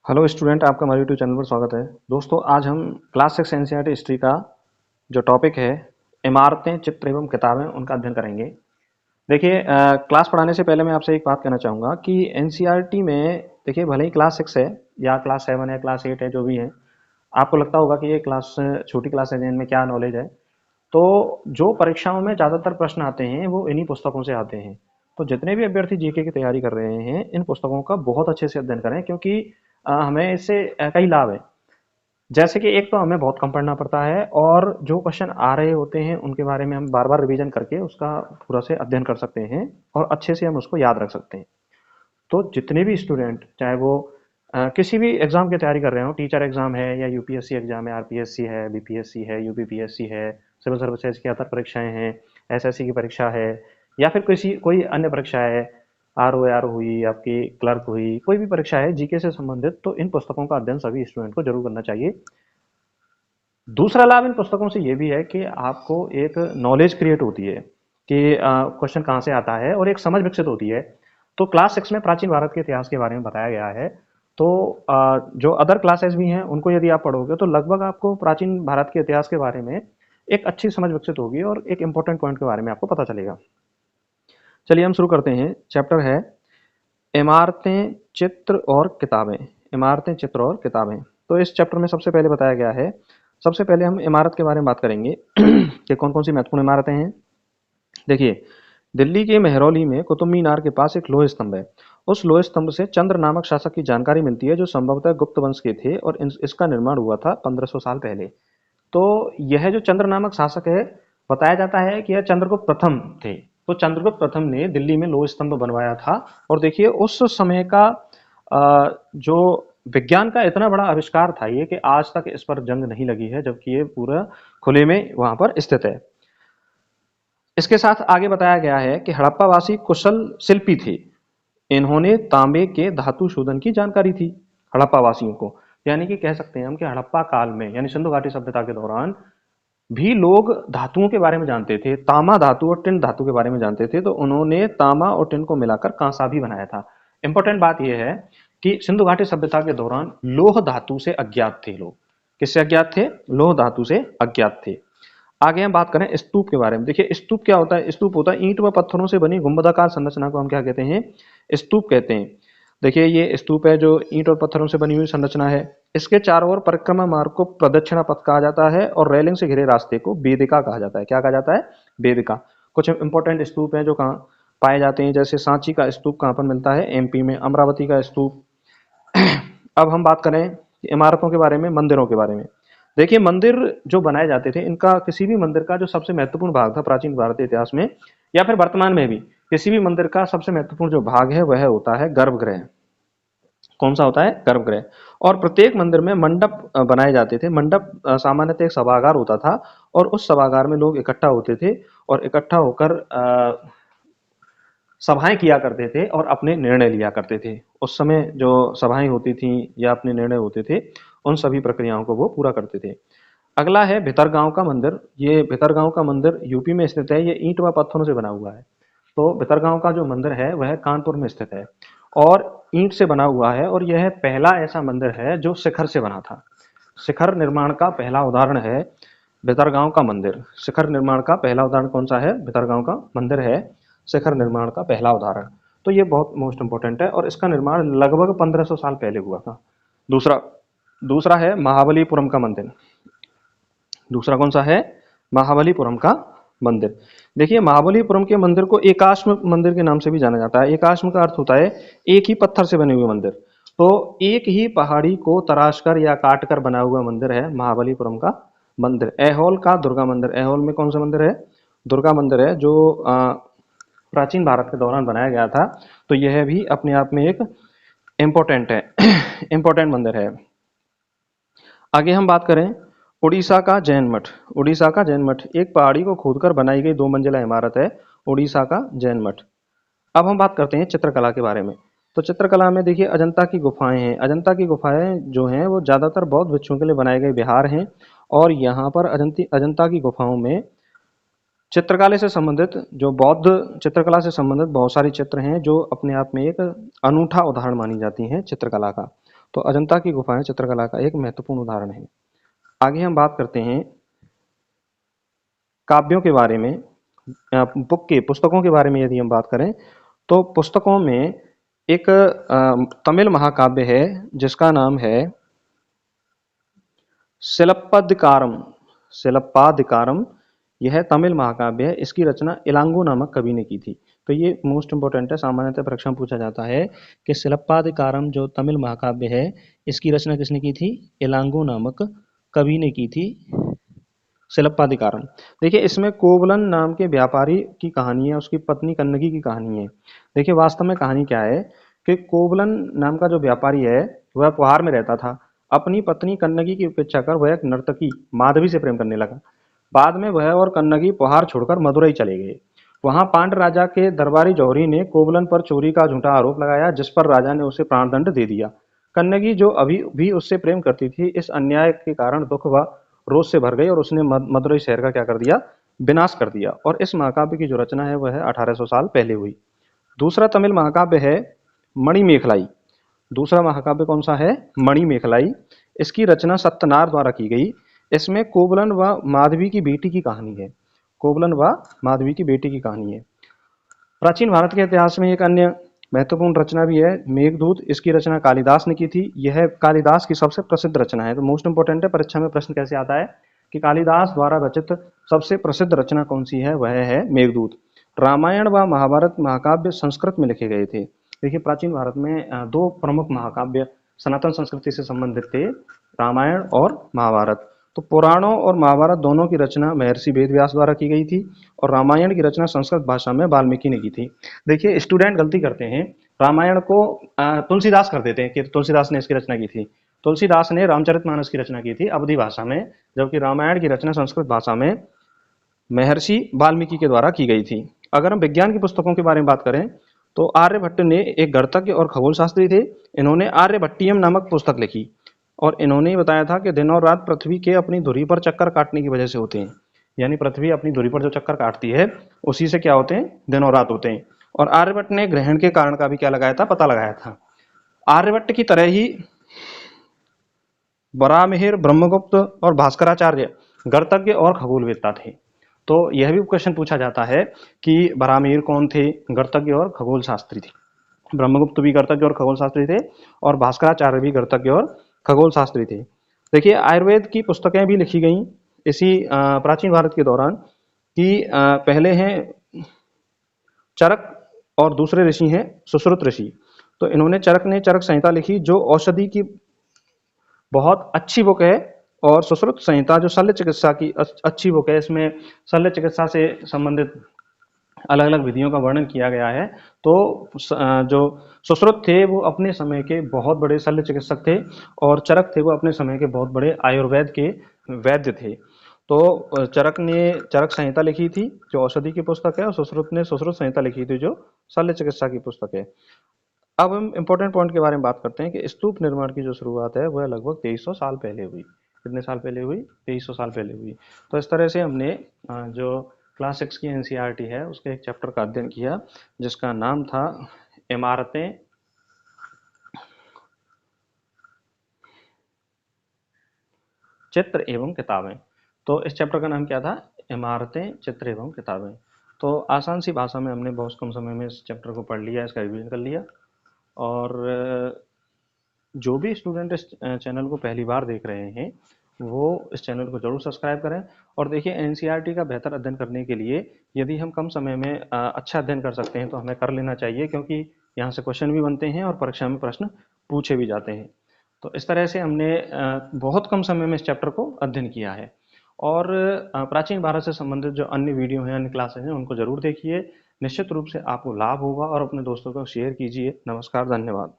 Hello student, आपका हमारे YouTube channel पर स्वागत है। दोस्तों, आज हम क्लास 6 एनसीईआरटी हिस्ट्री का जो टॉपिक है इमारतें, चित्र एवं किताबें, उनका अध्ययन करेंगे। देखिए, क्लास पढ़ाने से पहले मैं आपसे एक बात कहना चाहूँगा कि एनसीईआरटी में देखिए, भले ही क्लास 6 है या क्लास 7 है, क्लास 8 है, जो भी है, आपको लगता होगा कि ये क्लास छोटी क्लास है जिनमें क्या नॉलेज है। तो जो परीक्षाओं में ज़्यादातर प्रश्न आते हैं वो इन्हीं पुस्तकों से आते हैं। तो जितने भी अभ्यर्थी जीके की तैयारी कर रहे हैं, इन पुस्तकों का बहुत अच्छे से अध्ययन करें, क्योंकि हमें इससे कई लाभ है। जैसे कि एक तो हमें बहुत कम पढ़ना पड़ता है, और जो क्वेश्चन आ रहे होते हैं उनके बारे में हम बार बार रिवीजन करके उसका पूरा से अध्ययन कर सकते हैं और अच्छे से हम उसको याद रख सकते हैं। तो जितने भी स्टूडेंट, चाहे वो किसी भी एग्जाम की तैयारी कर रहे हो, टीचर एग्जाम है या यूपीएससी एग्जाम है, आरपीएससी है, बीपीएससी है, यूपीपीएससी है, सिविल सर्विसेज की अदर परीक्षाएं हैं, एसएससी की परीक्षा है, या फिर किसी कोई अन्य परीक्षा है, आर हुई, आपकी क्लर्क हुई, कोई भी परीक्षा है जीके से संबंधित, तो इन पुस्तकों का अध्ययन सभी स्टूडेंट को जरूर करना चाहिए। दूसरा लाभ इन पुस्तकों से ये भी है कि आपको एक नॉलेज क्रिएट होती है कि क्वेश्चन कहाँ से आता है, और एक समझ विकसित होती है। तो क्लास 6 में प्राचीन भारत के इतिहास के बारे में बताया गया है। तो जो अदर क्लासेस भी हैं उनको यदि आप पढ़ोगे तो लगभग आपको प्राचीन भारत के इतिहास के बारे में एक अच्छी समझ विकसित होगी और एक इंपॉर्टेंट पॉइंट के बारे में आपको पता चलेगा। चलिए हम शुरू करते हैं। चैप्टर है इमारतें, चित्र और किताबें। इमारतें, चित्र और किताबें। तो इस चैप्टर में सबसे पहले बताया गया है, सबसे पहले हम इमारत के बारे में बात करेंगे कि कौन कौन सी महत्वपूर्ण इमारतें हैं। देखिए, दिल्ली के मेहरौली में कुतुब मीनार के पास एक लोह स्तंभ है। उस लोह स्तंभ से चंद्र नामक शासक की जानकारी मिलती है, जो संभवतः गुप्त वंश के थे, और इसका निर्माण हुआ था 1500 साल पहले। तो यह जो चंद्र नामक शासक है, बताया जाता है कि यह चंद्रगुप्त प्रथम थे। तो चंद्रगुप्त प्रथम ने दिल्ली में लोह स्तंभ बनवाया था। और देखिए, उस समय का जो विज्ञान का इतना बड़ा आविष्कार था ये, कि आज तक इस पर जंग नहीं लगी है, जबकि ये पूरा खुले में वहां पर स्थित है। इसके साथ आगे बताया गया है कि हड़प्पावासी कुशल शिल्पी थे। इन्होंने तांबे के धातु शोधन की जानकारी थी हड़प्पावासियों को। यानी कि कह सकते हैं हम कि हड़प्पा काल में, यानी सिंधु घाटी सभ्यता के दौरान भी लोग धातुओं के बारे में जानते थे। तामा धातु और टिन धातु के बारे में जानते थे, तो उन्होंने तामा और टिन को मिलाकर कांसा भी बनाया था। इंपॉर्टेंट बात यह है कि सिंधु घाटी सभ्यता के दौरान लोह धातु से अज्ञात थे लोग। किससे अज्ञात थे? लोह धातु से अज्ञात थे। आगे हम बात करें स्तूप के बारे में। देखिए, स्तूप क्या होता है? स्तूप होता है ईंट व पत्थरों से बनी गुंबदाकार संरचना को हम क्या कहते हैं? स्तूप कहते हैं। देखिए, ये स्तूप है जो ईंट और पत्थरों से बनी हुई संरचना है। इसके चारों ओर परिक्रमा मार्ग को प्रदक्षिणा पथ कहा जाता है, और रेलिंग से घिरे रास्ते को वेदिका कहा जाता है। क्या कहा जाता है? वेदिका। कुछ इंपॉर्टेंट स्तूप हैं जो कहाँ पाए जाते हैं, जैसे सांची का स्तूप कहाँ पर मिलता है? एमपी में। अमरावती का स्तूप। अब हम बात करें इमारतों के बारे में, मंदिरों के बारे में। देखिए, मंदिर जो बनाए जाते थे, इनका किसी भी मंदिर का जो सबसे महत्वपूर्ण भाग था प्राचीन भारतीय इतिहास में, या फिर वर्तमान में भी, किसी भी मंदिर का सबसे महत्वपूर्ण जो भाग है वह होता है गर्भगृह। कौन सा होता है? गर्भगृह। और प्रत्येक मंदिर में मंडप बनाए जाते थे। मंडप सामान्यतः एक सभागार होता था, और उस सभागार में लोग इकट्ठा होते थे, और इकट्ठा होकर सभाएं किया करते थे और अपने निर्णय लिया करते थे। उस समय जो सभाएं होती थी या अपने निर्णय होते थे, उन सभी प्रक्रियाओं को वो पूरा करते थे। अगला है भितरगांव का मंदिर। ये भितरगांव का मंदिर यूपी में स्थित है। ये ईंट व पत्थरों से बना हुआ है। तो भितरगांव का जो मंदिर है वह कानपुर में स्थित है, और ईंट से बना हुआ है, और यह पहला ऐसा मंदिर है जो शिखर से बना था। शिखर निर्माण का पहला उदाहरण है भितरगांव का मंदिर। शिखर निर्माण का पहला उदाहरण कौन सा है? भितरगांव का मंदिर है शिखर निर्माण का पहला उदाहरण। तो ये बहुत मोस्ट इंपॉर्टेंट है, और इसका निर्माण लगभग 1500 साल पहले हुआ था। दूसरा दूसरा है महाबलीपुरम का मंदिर। दूसरा कौन सा है? महाबलीपुरम का मंदिर। देखिए, महाबलीपुरम के मंदिर को एकाश्म मंदिर के नाम से भी जाना जाता है। एकाश्म का अर्थ होता है एक ही पत्थर से बने हुए मंदिर। तो एक ही पहाड़ी को तराशकर या काटकर बना हुआ मंदिर है महाबलीपुरम का मंदिर। ऐहोल का दुर्गा मंदिर। ऐहोल में कौन सा मंदिर है? दुर्गा मंदिर है, जो प्राचीन भारत के दौरान बनाया गया था। तो यह भी अपने आप में एक इम्पोर्टेंट है इम्पोर्टेंट मंदिर है। आगे हम बात करें उड़ीसा का जैन मठ। उड़ीसा का जैन मठ एक पहाड़ी को खोदकर बनाई गई 2 मंजिला इमारत है, उड़ीसा का जैन मठ। अब हम बात करते हैं चित्रकला के बारे में। तो चित्रकला में देखिए, अजंता की गुफाएं हैं। अजंता की गुफाएं जो हैं वो ज़्यादातर बौद्ध भिक्षुओं के लिए बनाए गए विहार हैं, और यहाँ पर अजंता की गुफाओं में चित्रकला से संबंधित, जो बौद्ध चित्रकला से संबंधित बहुत सारी चित्र हैं, जो अपने आप में एक अनूठा उदाहरण मानी जाती हैं चित्रकला का। तो अजंता की गुफाएं चित्रकला का एक महत्वपूर्ण उदाहरण है। आगे हम बात करते हैं काव्यों के बारे में। पुस्तकों के बारे में यदि हम बात करें तो पुस्तकों में एक तमिल महाकाव्य है जिसका नाम है शिलप्पदिकारम। शिलप्पादिकारम यह तमिल महाकाव्य है। इसकी रचना इलांगो नामक कवि ने की थी। तो ये मोस्ट इंपोर्टेंट है, सामान्यतः परीक्षा में पूछा जाता है कि शिलप्पादिकारम जो तमिल महाकाव्य है इसकी रचना किसने की थी? इलांगो नामक कवि ने की थी शिलप्पादिकारम। देखिए इसमें कोवलन नाम के व्यापारी की कहानी है, उसकी पत्नी कन्नगी की कहानी है। देखिए वास्तव में कहानी क्या है कि कोवलन नाम का जो व्यापारी है वह पुहार में रहता था। अपनी पत्नी कन्नगी की उपेक्षा कर वह एक नर्तकी माधवी से प्रेम करने लगा। बाद में वह और कन्नगी पुहार छोड़कर मदुरई चले गए। वहां पांड राजा के दरबारी जौहरी ने कोवलन पर चोरी का झूठा आरोप लगाया, जिस पर राजा ने उसे प्राणदंड दे दिया। कन्नगी जो अभी भी उससे प्रेम करती थी, इस अन्याय के कारण दुख व रोष से भर गई और उसने मदुरई शहर का क्या कर दिया? विनाश कर दिया। और इस महाकाव्य की जो रचना है वह 1800 साल पहले हुई। दूसरा तमिल महाकाव्य है मणिमेखलाई। दूसरा महाकाव्य कौन सा है? मणिमेखलाई। इसकी रचना सत्यनार द्वारा की गई। इसमें कोवलन व माधवी की बेटी की कहानी है। कोवलन व माधवी की बेटी की कहानी है। प्राचीन भारत के इतिहास में एक अन्य महत्वपूर्ण रचना भी है मेघदूत। इसकी रचना कालिदास ने की थी। यह कालिदास की सबसे प्रसिद्ध रचना है। तो मोस्ट इंपोर्टेंट है, परीक्षा में प्रश्न कैसे आता है कि कालिदास द्वारा रचित सबसे प्रसिद्ध रचना कौन सी है? वह है मेघदूत। रामायण व महाभारत महाकाव्य संस्कृत में लिखे गए थे। देखिए प्राचीन भारत में दो प्रमुख महाकाव्य सनातन संस्कृति से संबंधित थे, रामायण और महाभारत। तो पुराणों और महाभारत दोनों की रचना महर्षि वेदव्यास द्वारा की गई थी और रामायण की रचना संस्कृत भाषा में वाल्मीकि ने की थी। देखिए स्टूडेंट गलती करते हैं, रामायण को तुलसीदास कर देते हैं कि तुलसीदास ने इसकी रचना की थी। तुलसीदास ने रामचरितमानस की रचना की थी अवधी भाषा में, जबकि रामायण की रचना संस्कृत भाषा में महर्षि वाल्मीकि के द्वारा की गई थी। अगर हम विज्ञान की पुस्तकों के बारे में बात करें तो आर्यभट्ट ने एक गणितज्ञ और खगोल शास्त्री थे। इन्होंने आर्यभट्टियम नामक पुस्तक लिखी और इन्होंने बताया था कि दिन और रात पृथ्वी के अपनी धुरी पर चक्कर काटने की वजह से होते हैं। यानी पृथ्वी अपनी धुरी पर जो चक्कर काटती है उसी से क्या होते हैं? दिन और रात होते हैं। और आर्यभट्ट ने ग्रहण के कारण का भी क्या लगाया था? पता लगाया था। आर्यभट्ट की तरह ही बराहमिहिर, ब्रह्मगुप्त और भास्कराचार्य गणितज्ञ और खगोलवेत्ता थे। तो यह भी क्वेश्चन पूछा जाता है कि बराहमिहिर कौन थे? गणितज्ञ और खगोल शास्त्री थे। ब्रह्मगुप्त भी गणितज्ञ और खगोल शास्त्री थे और भास्कराचार्य भी गणितज्ञ और खगोल शास्त्री थे। देखिए आयुर्वेद की पुस्तकें भी लिखी गई इसी प्राचीन भारत के दौरान कि पहले हैं चरक और दूसरे ऋषि हैं सुश्रुत ऋषि। तो इन्होंने चरक ने चरक संहिता लिखी जो औषधि की बहुत अच्छी बुक है, और सुश्रुत संहिता जो शल्य चिकित्सा की अच्छी बुक है। इसमें शल्य चिकित्सा से संबंधित अलग अलग विधियों का वर्णन किया गया है। तो जो सुश्रुत थे वो अपने समय के बहुत बड़े शल्य चिकित्सक थे और चरक थे वो अपने समय के बहुत बड़े आयुर्वेद के वैद्य थे। तो चरक ने चरक संहिता लिखी थी जो औषधि की पुस्तक है और सुश्रुत ने सुश्रुत संहिता लिखी थी जो शल्य चिकित्सा की पुस्तक है। अब हम इम्पोर्टेंट पॉइंट के बारे में बात करते हैं कि स्तूप निर्माण की जो शुरुआत है वह लगभग 2300 साल पहले हुई। कितने साल पहले हुई? 2300 साल पहले हुई। तो इस तरह से हमने जो क्लास 6 की एनसीईआरटी है उसके एक चैप्टर का अध्ययन किया जिसका नाम था इमारतें चित्र एवं किताबें। तो इस चैप्टर का नाम क्या था? इमारतें चित्र एवं किताबें। तो आसान सी भाषा में हमने बहुत कम समय में इस चैप्टर को पढ़ लिया, इसका रिवीजन कर लिया। और जो भी स्टूडेंट इस चैनल को पहली बार देख रहे हैं वो इस चैनल को जरूर सब्सक्राइब करें। और देखिए एनसीईआरटी का बेहतर अध्ययन करने के लिए यदि हम कम समय में अच्छा अध्ययन कर सकते हैं तो हमें कर लेना चाहिए, क्योंकि यहाँ से क्वेश्चन भी बनते हैं और परीक्षा में प्रश्न पूछे भी जाते हैं। तो इस तरह से हमने बहुत कम समय में इस चैप्टर को अध्ययन किया है। और प्राचीन भारत से संबंधित जो अन्य वीडियो हैं, अन्य क्लासेस हैं, उनको जरूर देखिए। निश्चित रूप से आपको लाभ होगा और अपने दोस्तों को शेयर कीजिए। नमस्कार, धन्यवाद।